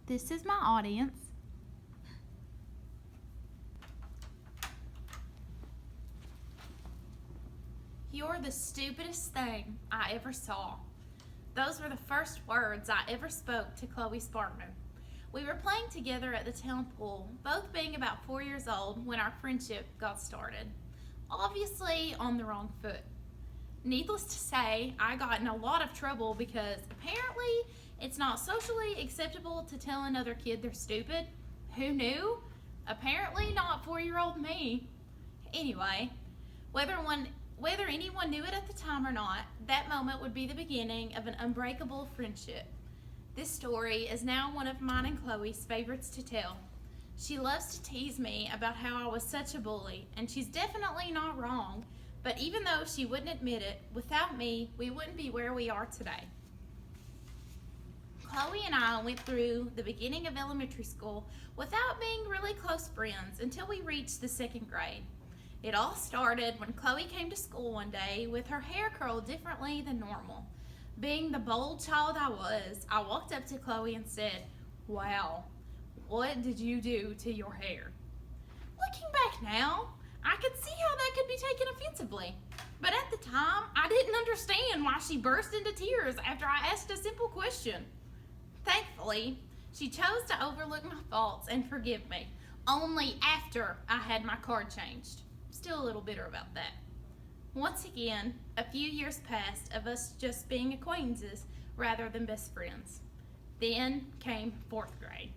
This is my audience. You're the stupidest thing I ever saw. Those were the first words I ever spoke to Chloe Sparkman. We were playing together at the town pool, both being about 4 years old when our friendship got started. Obviously on the wrong foot. Needless to say, I got in a lot of trouble because apparently it's not socially acceptable to tell another kid they're stupid. Who knew? Apparently not 4-year-old me. Anyway, whether anyone knew it at the time or not, that moment would be the beginning of an unbreakable friendship. This story is now one of mine and Chloe's favorites to tell. She loves to tease me about how I was such a bully, and she's definitely not wrong, but even though she wouldn't admit it, without me, we wouldn't be where we are today. Chloe and I went through the beginning of elementary school without being really close friends until we reached the 2nd grade. It all started when Chloe came to school one day with her hair curled differently than normal. Being the bold child I was, I walked up to Chloe and said, "Wow, what did you do to your hair?" Looking back now, I could see how that could be taken offensively. But at the time, I didn't understand why she burst into tears after I asked a simple question. Thankfully, she chose to overlook my faults and forgive me, only after I had my card changed. Still a little bitter about that. Once again, a few years passed of us just being acquaintances rather than best friends. Then came 4th grade.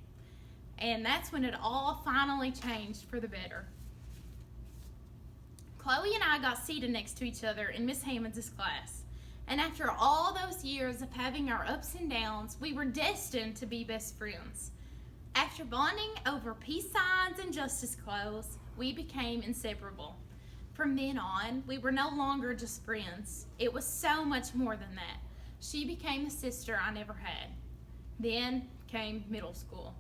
And that's when it all finally changed for the better. Chloe and I got seated next to each other in Miss Hammonds' class. And after all those years of having our ups and downs, we were destined to be best friends. After bonding over peace signs and justice clothes, we became inseparable. From then on, we were no longer just friends. It was so much more than that. She became a sister I never had. Then came middle school.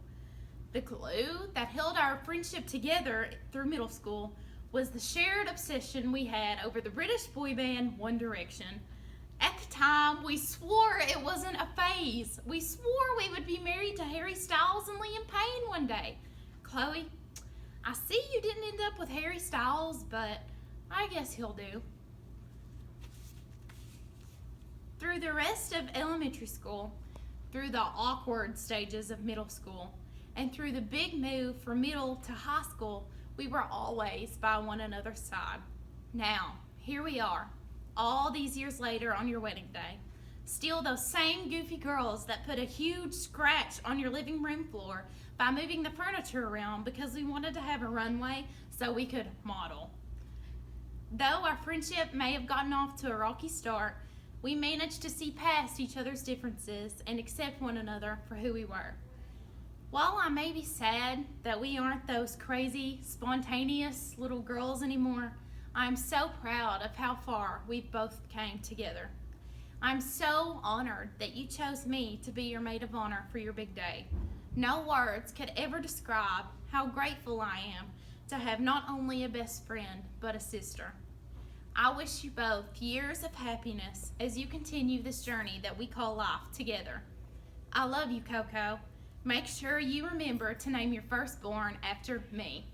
The glue that held our friendship together through middle school was the shared obsession we had over the British boy band One Direction. At the time, we swore it wasn't a phase. We swore we would be married to Harry Styles and Liam Payne one day. Chloe, I see you didn't end up with Harry Styles, but I guess he'll do. Through the rest of elementary school, through the awkward stages of middle school, and through the big move from middle to high school, we were always by one another's side. Now, here we are, all these years later on your wedding day. Still those same goofy girls that put a huge scratch on your living room floor by moving the furniture around because we wanted to have a runway so we could model. Though our friendship may have gotten off to a rocky start, we managed to see past each other's differences and accept one another for who we were. While I may be sad that we aren't those crazy, spontaneous little girls anymore, I'm so proud of how far we've both came together. I'm so honored that you chose me to be your maid of honor for your big day. No words could ever describe how grateful I am to have not only a best friend, but a sister. I wish you both years of happiness as you continue this journey that we call life together. I love you, Coco. Make sure you remember to name your firstborn after me.